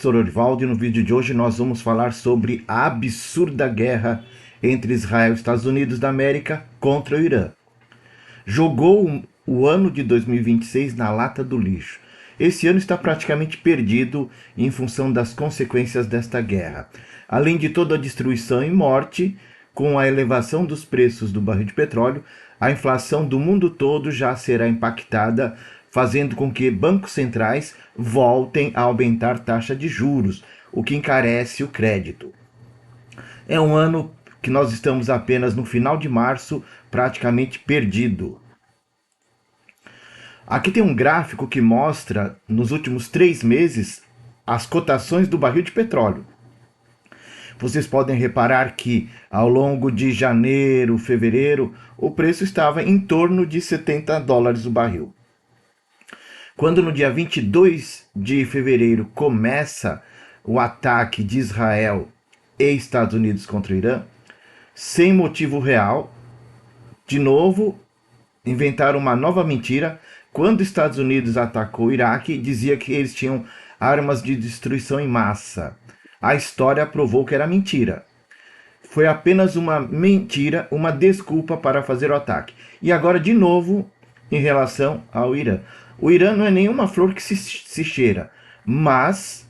Pastor Orivaldo, e no vídeo de hoje nós vamos falar sobre a absurda guerra entre Israel e Estados Unidos da América contra o Irã. Jogou o ano de 2026 na lata do lixo. Esse ano está praticamente perdido em função das consequências desta guerra. Além de toda a destruição e morte, com a elevação dos preços do barril de petróleo, a inflação do mundo todo já será impactada, fazendo com que bancos centrais voltem a aumentar taxa de juros, o que encarece o crédito. É um ano que nós estamos apenas no final de março, praticamente perdido. Aqui tem um gráfico que mostra, nos últimos 3 meses, as cotações do barril de petróleo. Vocês podem reparar que ao longo de janeiro, fevereiro, o preço estava em torno de $70 o barril. Quando no dia 22 de fevereiro começa o ataque de Israel e Estados Unidos contra o Irã, sem motivo real, de novo, inventaram uma nova mentira. Quando os Estados Unidos atacou o Iraque, dizia que eles tinham armas de destruição em massa. A história provou que era mentira. Foi apenas uma mentira, uma desculpa para fazer o ataque. E agora, de novo, em relação ao Irã. O Irã não é nenhuma flor que se cheira, mas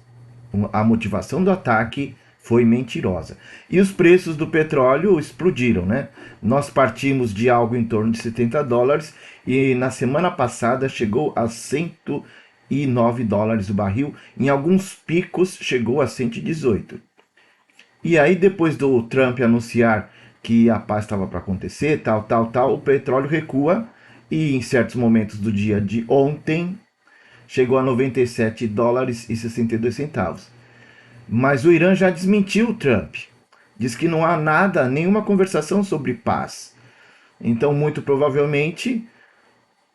a motivação do ataque foi mentirosa. E os preços do petróleo explodiram, né? Nós partimos de algo em torno de $70 e na semana passada chegou a $109 o barril. Em alguns picos chegou a 118. E aí depois do Trump anunciar que a paz estava para acontecer, o petróleo recua e em certos momentos do dia de ontem chegou a $97,62. Mas o Irã já desmentiu o Trump. Diz que não há nada, nenhuma conversação sobre paz. Então, muito provavelmente,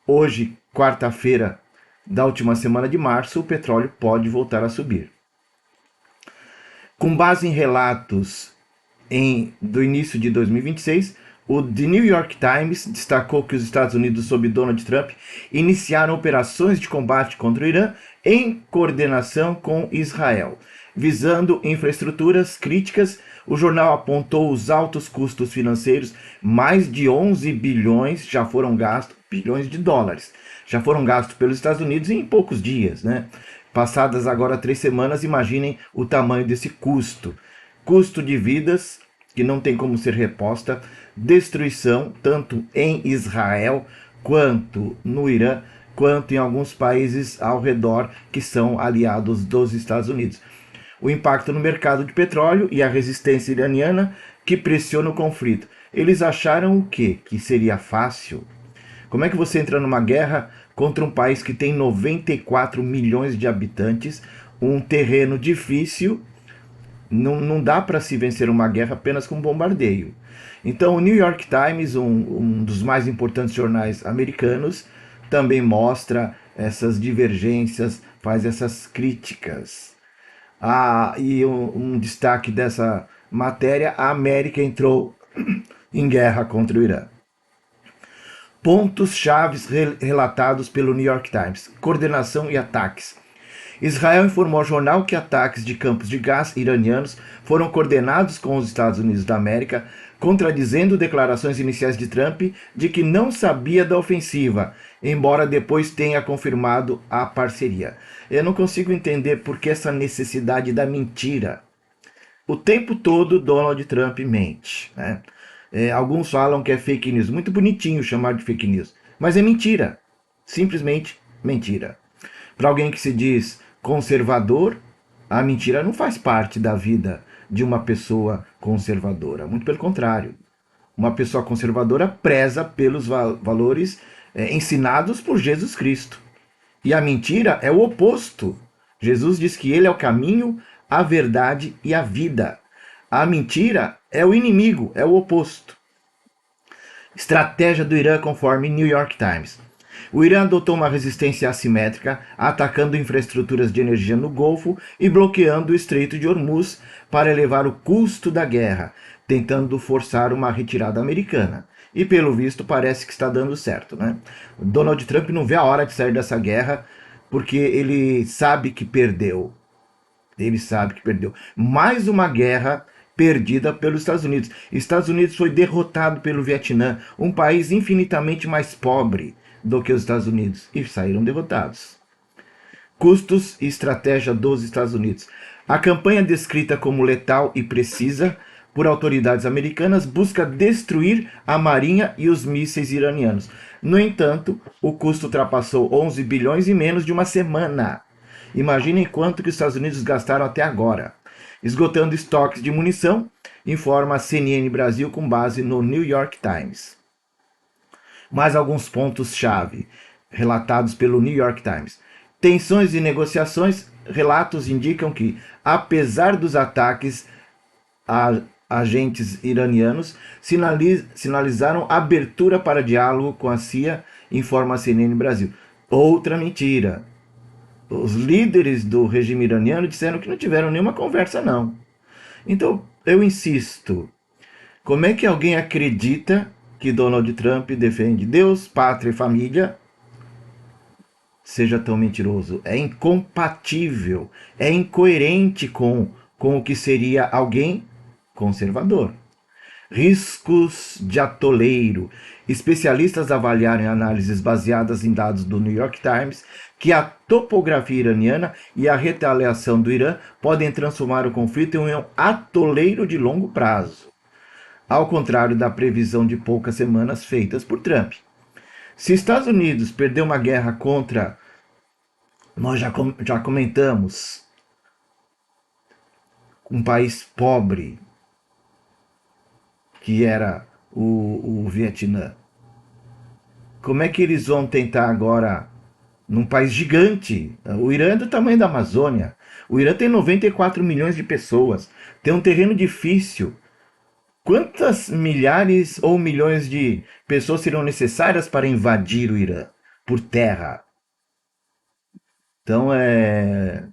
hoje, quarta-feira da última semana de março, o petróleo pode voltar a subir. Com base em relatos do início de 2026, o The New York Times destacou que os Estados Unidos, sob Donald Trump, iniciaram operações de combate contra o Irã em coordenação com Israel. Visando infraestruturas críticas, o jornal apontou os altos custos financeiros. Mais de 11 bilhões já foram gastos, bilhões de dólares, já foram gastos pelos Estados Unidos em poucos dias, né? Passadas agora 3 semanas, imaginem o tamanho desse custo. Custo de vidas que não tem como ser reposta, destruição tanto em Israel quanto no Irã, quanto em alguns países ao redor que são aliados dos Estados Unidos. O impacto no mercado de petróleo e a resistência iraniana que pressiona o conflito. Eles acharam o quê? Que seria fácil? Como é que você entra numa guerra contra um país que tem 94 milhões de habitantes, um terreno difícil? Não dá para se vencer uma guerra apenas com bombardeio. Então o New York Times, um dos mais importantes jornais americanos, também mostra essas divergências, faz essas críticas. E um destaque dessa matéria: a América entrou em guerra contra o Irã. Pontos chaves relatados pelo New York Times: coordenação e ataques. Israel informou ao jornal que ataques de campos de gás iranianos foram coordenados com os Estados Unidos da América, contradizendo declarações iniciais de Trump de que não sabia da ofensiva, embora depois tenha confirmado a parceria. Eu não consigo entender por que essa necessidade da mentira. O tempo todo Donald Trump mente, né? Alguns falam que é fake news. Muito bonitinho chamar de fake news, mas é mentira. Simplesmente mentira. Para alguém que se diz conservador, a mentira não faz parte da vida de uma pessoa conservadora. Muito pelo contrário. Uma pessoa conservadora preza pelos valores ensinados por Jesus Cristo. E a mentira é o oposto. Jesus diz que ele é o caminho, a verdade e a vida. A mentira é o inimigo, é o oposto. Estratégia do Irã conforme New York Times. O Irã adotou uma resistência assimétrica, atacando infraestruturas de energia no Golfo e bloqueando o Estreito de Hormuz para elevar o custo da guerra, tentando forçar uma retirada americana. E pelo visto parece que está dando certo, né? Donald Trump não vê a hora de sair dessa guerra porque ele sabe que perdeu. Ele sabe que perdeu. Mais uma guerra perdida pelos Estados Unidos. Estados Unidos foi derrotado pelo Vietnã, um país infinitamente mais pobre do que os Estados Unidos, e saíram derrotados. Custos e estratégia dos Estados Unidos. A campanha descrita como letal e precisa por autoridades americanas busca destruir a marinha e os mísseis iranianos. No entanto, o custo ultrapassou 11 bilhões em menos de uma semana. Imaginem quanto que os Estados Unidos gastaram até agora. Esgotando estoques de munição, informa a CNN Brasil com base no New York Times. Mais alguns pontos-chave relatados pelo New York Times. Tensões e negociações, relatos indicam que, apesar dos ataques a agentes iranianos, sinalizaram abertura para diálogo com a CIA, informa a CNN Brasil. Outra mentira. Os líderes do regime iraniano disseram que não tiveram nenhuma conversa, não. Então, eu insisto, como é que alguém acredita que Donald Trump defende Deus, pátria e família seja tão mentiroso? É incompatível, é incoerente com o que seria alguém conservador. Riscos de atoleiro. Especialistas avaliaram em análises baseadas em dados do New York Times que a topografia iraniana e a retaliação do Irã podem transformar o conflito em um atoleiro de longo prazo, ao contrário da previsão de poucas semanas feitas por Trump. Se Estados Unidos perder uma guerra contra, nós já comentamos, um país pobre, que era o Vietnã, como é que eles vão tentar agora, num país gigante? O Irã é do tamanho da Amazônia. O Irã tem 94 milhões de pessoas, tem um terreno difícil. Quantas milhares ou milhões de pessoas serão necessárias para invadir o Irã por terra? Então é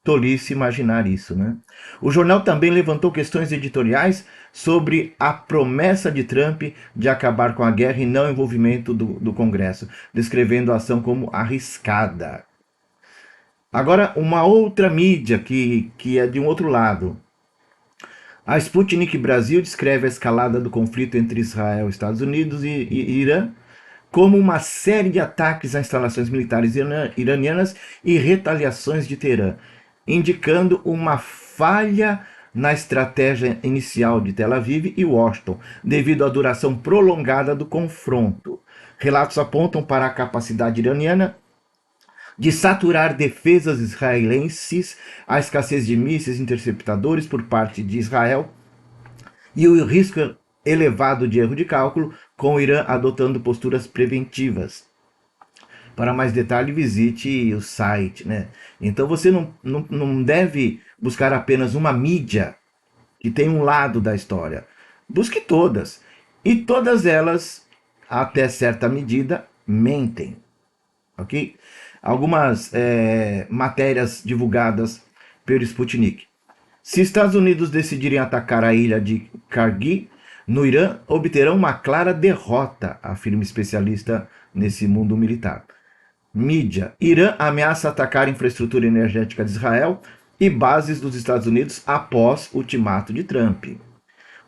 tolice imaginar isso, né? O jornal também levantou questões editoriais sobre a promessa de Trump de acabar com a guerra e não envolvimento do Congresso, descrevendo a ação como arriscada. Agora, uma outra mídia que é de um outro lado. A Sputnik Brasil descreve a escalada do conflito entre Israel, Estados Unidos e Irã como uma série de ataques a instalações militares iranianas e retaliações de Teherã, indicando uma falha na estratégia inicial de Tel Aviv e Washington, devido à duração prolongada do confronto. Relatos apontam para a capacidade iraniana de saturar defesas israelenses, a escassez de mísseis interceptadores por parte de Israel e o risco elevado de erro de cálculo, com o Irã adotando posturas preventivas. Para mais detalhe, visite o site, né? Então você não deve buscar apenas uma mídia que tem um lado da história. Busque todas. E todas elas, até certa medida, mentem. Ok? Algumas matérias divulgadas pelo Sputnik. Se Estados Unidos decidirem atacar a ilha de Kargil, no Irã, obterão uma clara derrota, afirma especialista nesse mundo militar. Mídia. Irã ameaça atacar a infraestrutura energética de Israel e bases dos Estados Unidos após o ultimato de Trump.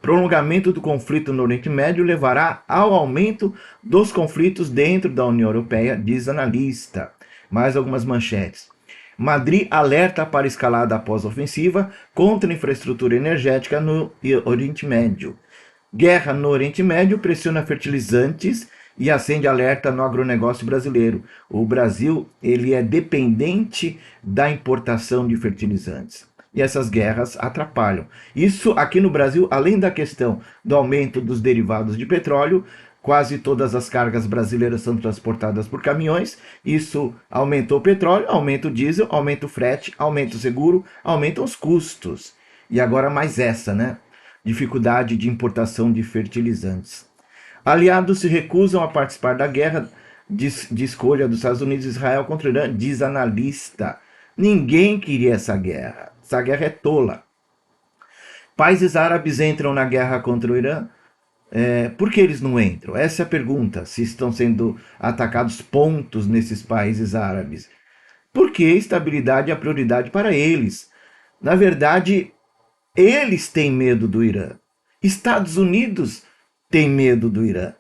Prolongamento do conflito no Oriente Médio levará ao aumento dos conflitos dentro da União Europeia, diz analista. Mais algumas manchetes. Madrid alerta para escalada após ofensiva contra a infraestrutura energética no Oriente Médio. Guerra no Oriente Médio pressiona fertilizantes e acende alerta no agronegócio brasileiro. O Brasil ele é dependente da importação de fertilizantes. E essas guerras atrapalham. Isso aqui no Brasil, além da questão do aumento dos derivados de petróleo, quase todas as cargas brasileiras são transportadas por caminhões. Isso aumenta o petróleo, aumenta o diesel, aumenta o frete, aumenta o seguro, aumentam os custos. E agora mais essa, né? Dificuldade de importação de fertilizantes. Aliados se recusam a participar da guerra de escolha dos Estados Unidos e Israel contra o Irã, diz analista. Ninguém queria essa guerra. Essa guerra é tola. Países árabes entram na guerra contra o Irã. Por que eles não entram? Essa é a pergunta. Se estão sendo atacados pontos nesses países árabes. Porque estabilidade é a prioridade para eles. Na verdade, eles têm medo do Irã. Estados Unidos tem medo do Irã.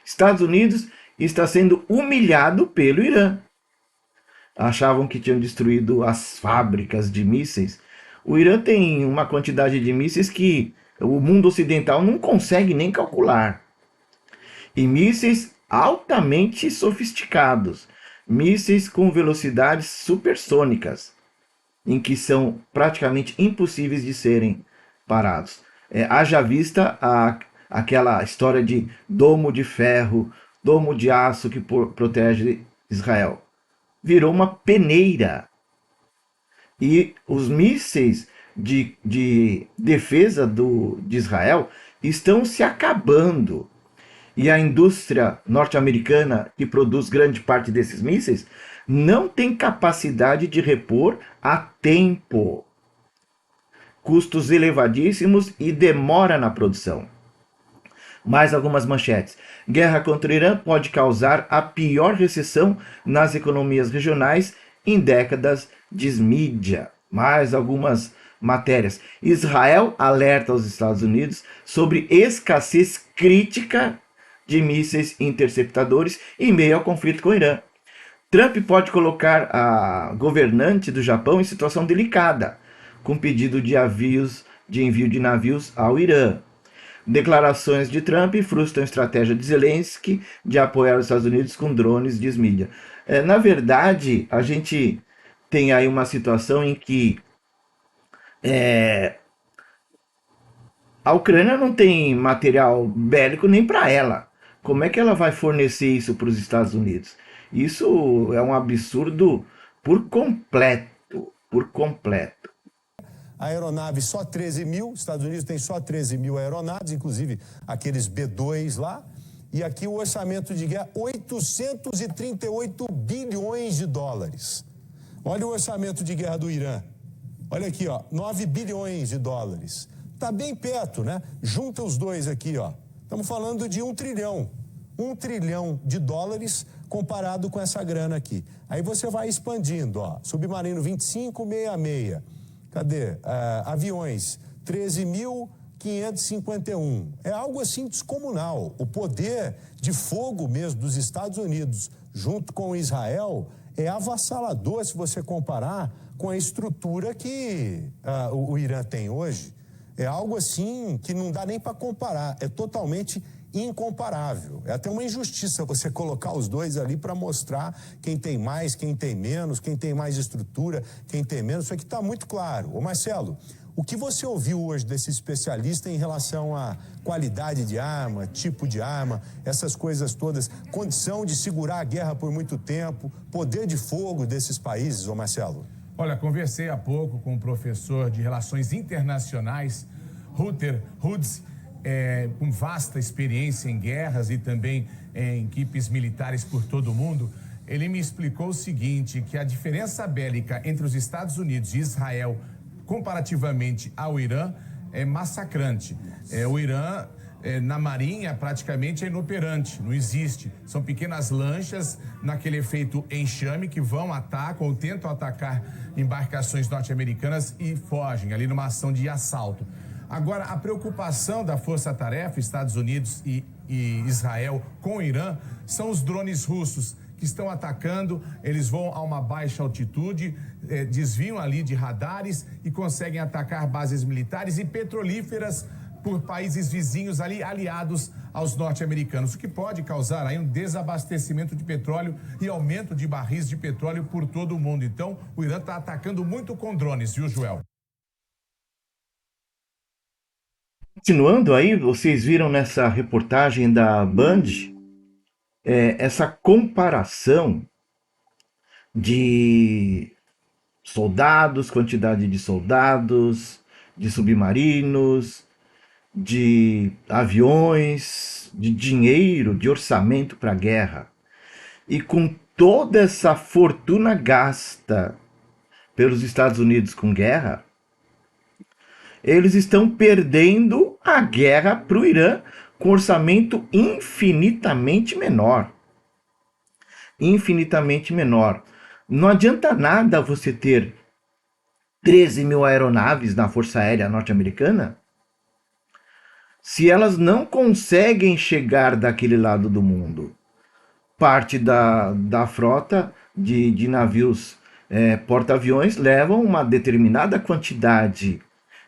Estados Unidos está sendo humilhado pelo Irã. Achavam que tinham destruído as fábricas de mísseis. O Irã tem uma quantidade de mísseis que o mundo ocidental não consegue nem calcular. E mísseis altamente sofisticados, mísseis com velocidades supersônicas, em que são praticamente impossíveis de serem parados. Haja vista aquela história de domo de ferro, domo de aço que protege Israel. Virou uma peneira. E os mísseis de defesa de Israel estão se acabando. E a indústria norte-americana, que produz grande parte desses mísseis, não tem capacidade de repor a tempo. Custos elevadíssimos e demora na produção. Mais algumas manchetes. Guerra contra o Irã pode causar a pior recessão nas economias regionais em décadas, diz mídia. Mais algumas matérias. Israel alerta os Estados Unidos sobre escassez crítica de mísseis interceptadores em meio ao conflito com o Irã. Trump pode colocar a governante do Japão em situação delicada, com pedido de envio de navios ao Irã. Declarações de Trump frustram a estratégia de Zelensky de apoiar os Estados Unidos com drones, diz mídia. Na verdade, a gente tem aí uma situação em que a Ucrânia não tem material bélico nem para ela. Como é que ela vai fornecer isso para os Estados Unidos? Isso é um absurdo por completo, por completo. A aeronave só 13 mil, Estados Unidos tem só 13 mil aeronaves, inclusive aqueles B-2 lá. E aqui o orçamento de guerra, 838 bilhões de dólares. Olha o orçamento de guerra do Irã. Olha aqui, ó, 9 bilhões de dólares. Tá bem perto, né? Junta os dois aqui, ó. Estamos falando de 1 trilhão. 1 trilhão de dólares comparado com essa grana aqui. Aí você vai expandindo, ó. Submarino 2566. Cadê? Aviões 13.551. É algo assim descomunal. O poder de fogo mesmo dos Estados Unidos junto com Israel é avassalador se você comparar com a estrutura que o Irã tem hoje. É algo assim que não dá nem para comparar. É totalmente incomparável. É até uma injustiça você colocar os dois ali para mostrar quem tem mais, quem tem menos, quem tem mais estrutura, quem tem menos. Isso aqui está muito claro. Ô Marcelo, o que você ouviu hoje desse especialista em relação à qualidade de arma, tipo de arma, essas coisas todas, condição de segurar a guerra por muito tempo, poder de fogo desses países, ô Marcelo? Olha, conversei há pouco com um professor de Relações Internacionais, Ruther Hudson, com vasta experiência em guerras e também em equipes militares por todo o mundo. Ele me explicou o seguinte, que a diferença bélica entre os Estados Unidos e Israel, comparativamente ao Irã, é massacrante. O Irã, na marinha, praticamente é inoperante, não existe. São pequenas lanchas naquele efeito enxame que vão, atacam ou tentam atacar embarcações norte-americanas e fogem ali numa ação de assalto. Agora, a preocupação da Força-Tarefa, Estados Unidos e Israel com o Irã, são os drones russos que estão atacando. Eles vão a uma baixa altitude, desviam ali de radares e conseguem atacar bases militares e petrolíferas por países vizinhos ali, aliados aos norte-americanos, o que pode causar aí um desabastecimento de petróleo e aumento de barris de petróleo por todo o mundo. Então, o Irã está atacando muito com drones, viu, Joel? Continuando aí, vocês viram nessa reportagem da Band essa comparação de soldados, quantidade de soldados, de submarinos, de aviões, de dinheiro, de orçamento para a guerra. E com toda essa fortuna gasta pelos Estados Unidos com guerra, eles estão perdendo a guerra para o Irã com orçamento infinitamente menor. Infinitamente menor. Não adianta nada você ter 13 mil aeronaves na Força Aérea Norte-Americana, se elas não conseguem chegar daquele lado do mundo, parte da frota de navios porta-aviões levam uma determinada quantidade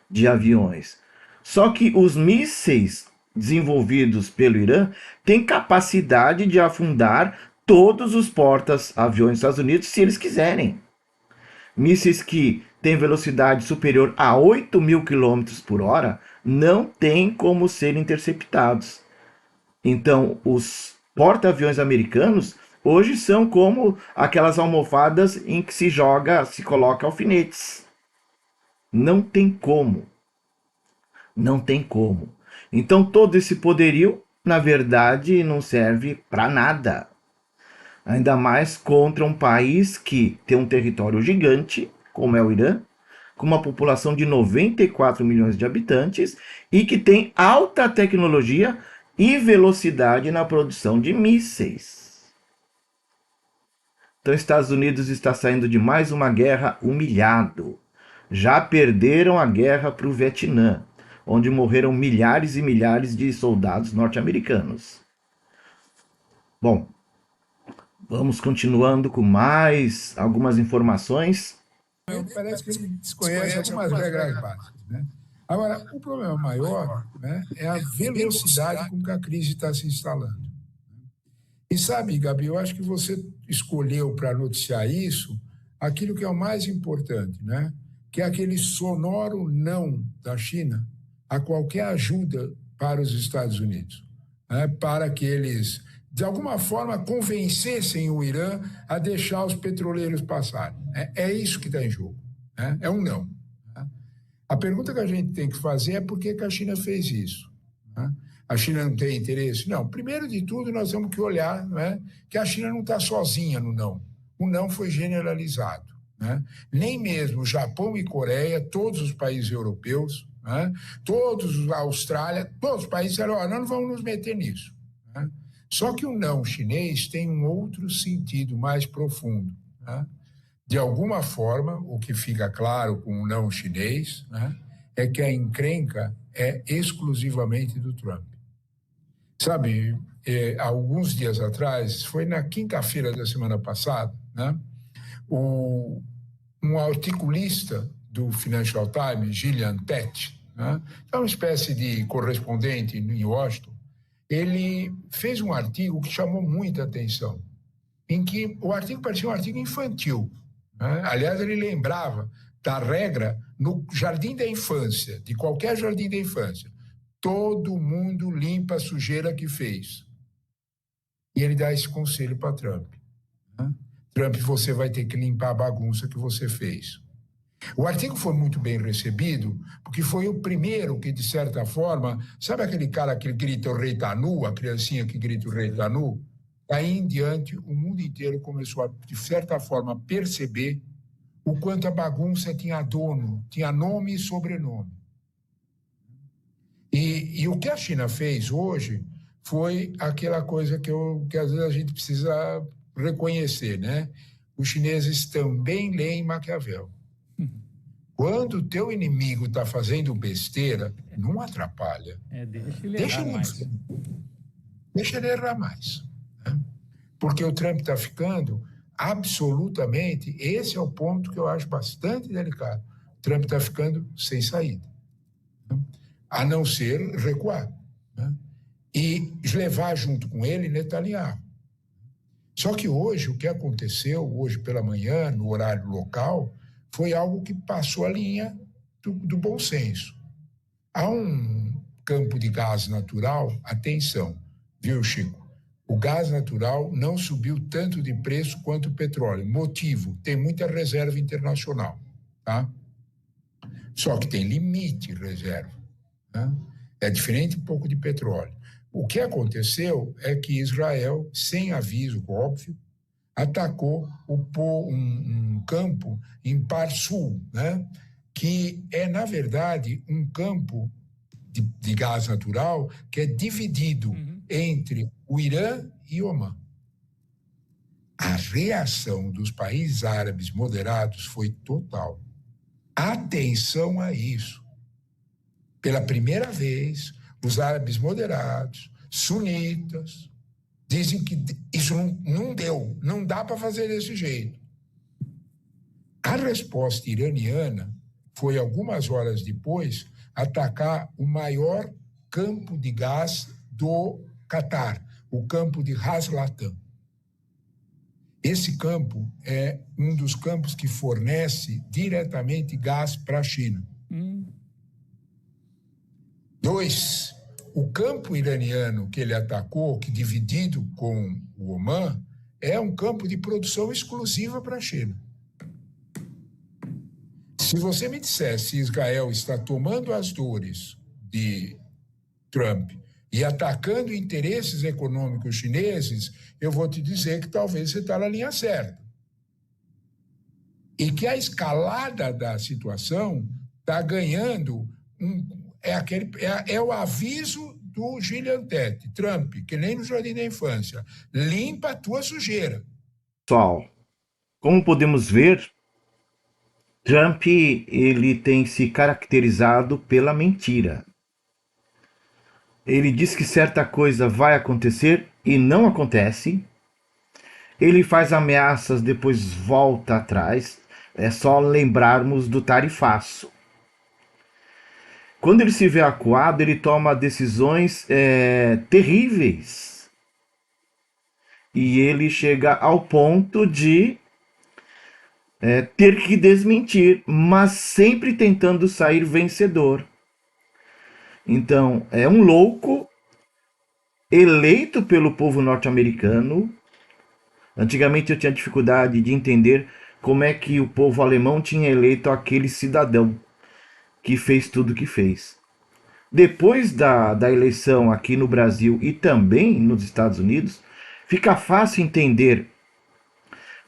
de aviões. Só que os mísseis desenvolvidos pelo Irã têm capacidade de afundar todos os porta-aviões dos Estados Unidos se eles quiserem. Mísseis que têm velocidade superior a 8 mil quilômetros por hora não tem como ser interceptados. Então, os porta-aviões americanos hoje são como aquelas almofadas em que se coloca alfinetes. Não tem como. Não tem como. Então, todo esse poderio, na verdade, não serve para nada. Ainda mais contra um país que tem um território gigante, como é o Irã, com uma população de 94 milhões de habitantes e que tem alta tecnologia e velocidade na produção de mísseis. Então, Estados Unidos está saindo de mais uma guerra humilhado. Já perderam a guerra para o Vietnã, onde morreram milhares e milhares de soldados norte-americanos. Bom, vamos continuando com mais algumas informações. Parece que ele desconhece algumas regras básicas, né? Agora, o problema maior, né, é a velocidade com que a crise está se instalando. E sabe, Gabi, eu acho que você escolheu para noticiar isso aquilo que é o mais importante, né? Que é aquele sonoro não da China a qualquer ajuda para os Estados Unidos, né? Para que eles, de alguma forma, convencessem o Irã a deixar os petroleiros passarem. É isso que está em jogo, né? É um não. Né? A pergunta que a gente tem que fazer é por que a China fez isso, né? A China não tem interesse? Não. Primeiro de tudo, nós temos que olhar, né, que a China não está sozinha no não. O não foi generalizado, né? Nem mesmo o Japão e Coreia, todos os países europeus, né, todos a Austrália, todos os países disseram, nós não vamos nos meter nisso, né? Só que o não chinês tem um outro sentido mais profundo, né? De alguma forma, o que fica claro com o não chinês, né, é que a encrenca é exclusivamente do Trump. Sabe, alguns dias atrás, foi na quinta-feira da semana passada, né, um articulista do Financial Times, Gillian Tett, né, é uma espécie de correspondente em Washington, ele fez um artigo que chamou muita atenção, em que o artigo parecia um artigo infantil, né? Aliás, ele lembrava da regra no jardim da infância, de qualquer jardim da infância. Todo mundo limpa a sujeira que fez. E ele dá esse conselho para Trump, né? Trump, você vai ter que limpar a bagunça que você fez. O artigo foi muito bem recebido, porque foi o primeiro que, de certa forma, sabe aquele cara que grita o rei tá nu, a criancinha que grita o rei tá nu? Daí em diante, o mundo inteiro começou a, de certa forma, perceber o quanto a bagunça tinha dono, tinha nome e sobrenome. E o que a China fez hoje foi aquela coisa que às vezes a gente precisa reconhecer, né? Os chineses também leem Maquiavel. Quando o teu inimigo está fazendo besteira, não atrapalha. Deixa ele errar mais. Né? Porque o Trump está ficando absolutamente... Esse é o ponto que eu acho bastante delicado. O Trump está ficando sem saída. Né? A não ser recuar. Né? E levar junto com ele Netanyahu. Só que hoje, o que aconteceu, hoje pela manhã, no horário local, foi algo que passou a linha do bom senso. Há um campo de gás natural, atenção, viu, Chico? O gás natural não subiu tanto de preço quanto o petróleo. Motivo, tem muita reserva internacional, tá? Só que tem limite reserva, né? É diferente um pouco de petróleo. O que aconteceu é que Israel, sem aviso, óbvio, atacou um campo em Par Sul, né? Que é, na verdade, um campo de gás natural que é dividido entre o Irã e Omã. A reação dos países árabes moderados foi total. Atenção a isso. Pela primeira vez, os árabes moderados, sunitas, dizem que isso não deu, não dá para fazer desse jeito. A resposta iraniana foi, algumas horas depois, atacar o maior campo de gás do Catar, o campo de Ras Latam. Esse campo é um dos campos que fornece diretamente gás para a China. 2, o campo iraniano que ele atacou, que dividido com o Omã, é um campo de produção exclusiva para a China. Se você me dissesse se Israel está tomando as dores de Trump e atacando interesses econômicos chineses, eu vou te dizer que talvez você está na linha certa. E que a escalada da situação está ganhando é o aviso do Gillian Tett, Trump, que nem no Jardim da Infância, limpa a tua sujeira. Pessoal, como podemos ver, Trump ele tem se caracterizado pela mentira. Ele diz que certa coisa vai acontecer e não acontece. Ele faz ameaças, depois volta atrás. É só lembrarmos do tarifaço. Quando ele se vê acuado, ele toma decisões terríveis. E ele chega ao ponto de ter que desmentir, mas sempre tentando sair vencedor. Então, é um louco eleito pelo povo norte-americano. Antigamente eu tinha dificuldade de entender como é que o povo alemão tinha eleito aquele cidadão que fez tudo o que fez. Depois da eleição aqui no Brasil e também nos Estados Unidos, fica fácil entender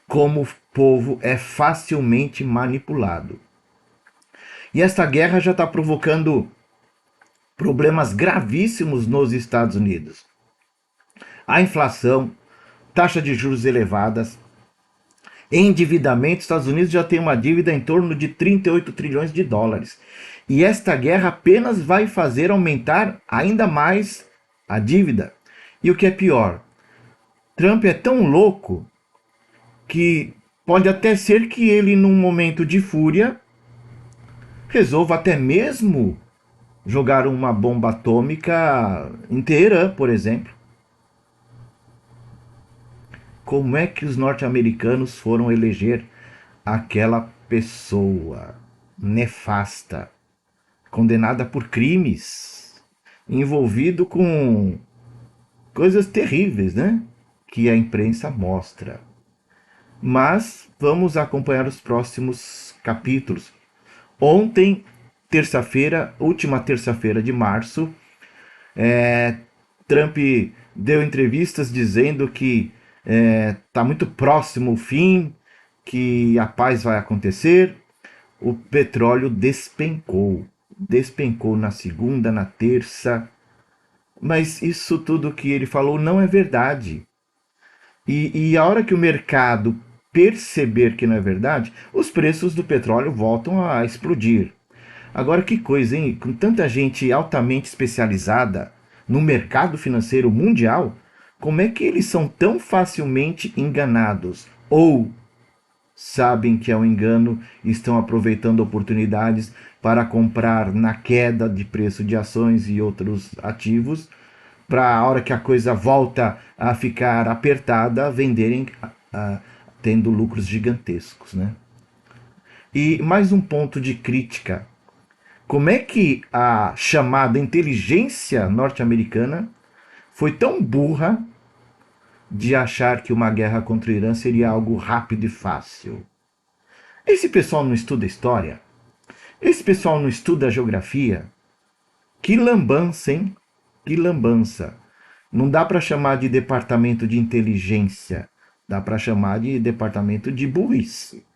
como o povo é facilmente manipulado. E esta guerra já está provocando problemas gravíssimos nos Estados Unidos. A inflação, taxa de juros elevadas, endividamento. Os Estados Unidos já tem uma dívida em torno de 38 trilhões de dólares. E esta guerra apenas vai fazer aumentar ainda mais a dívida. E o que é pior, Trump é tão louco que pode até ser que ele, num momento de fúria, resolva até mesmo jogar uma bomba atômica em Teherã, por exemplo. Como é que os norte-americanos foram eleger aquela pessoa nefasta, condenada por crimes, envolvido com coisas terríveis, né? Que a imprensa mostra. Mas vamos acompanhar os próximos capítulos. Ontem, terça-feira, última terça-feira de março, Trump deu entrevistas dizendo que está muito próximo o fim, que a paz vai acontecer. O petróleo despencou. Despencou na segunda, na terça. Mas isso tudo que ele falou não é verdade. E a hora que o mercado perceber que não é verdade, os preços do petróleo voltam a explodir. Agora que coisa, hein? Com tanta gente altamente especializada no mercado financeiro mundial, como é que eles são tão facilmente enganados? Ou sabem que é um engano e estão aproveitando oportunidades para comprar na queda de preço de ações e outros ativos, para a hora que a coisa volta a ficar apertada, venderem tendo lucros gigantescos, né? E mais um ponto de crítica. Como é que a chamada inteligência norte-americana foi tão burra de achar que uma guerra contra o Irã seria algo rápido e fácil? Esse pessoal não estuda história? Esse pessoal não estuda geografia? Que lambança, hein? Que lambança. Não dá para chamar de departamento de inteligência. Dá para chamar de departamento de burrice.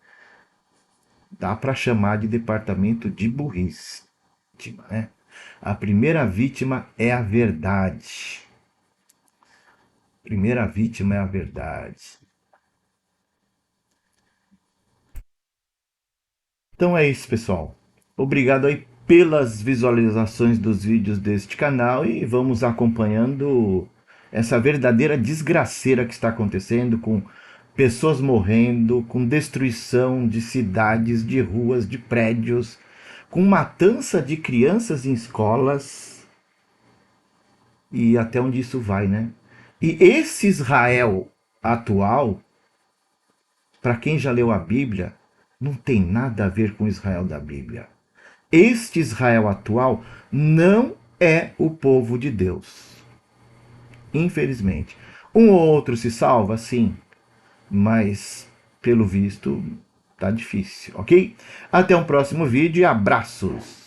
Dá para chamar de departamento de burrice. Né? A primeira vítima é a verdade. A primeira vítima é a verdade. Então é isso, pessoal. Obrigado aí pelas visualizações dos vídeos deste canal e vamos acompanhando essa verdadeira desgraceira que está acontecendo, com pessoas morrendo, com destruição de cidades, de ruas, de prédios, com matança de crianças em escolas e até onde isso vai, né? E esse Israel atual, para quem já leu a Bíblia, não tem nada a ver com o Israel da Bíblia. Este Israel atual não é o povo de Deus. Infelizmente. Um ou outro se salva, sim, mas pelo visto tá difícil, ok? Até um próximo vídeo e abraços!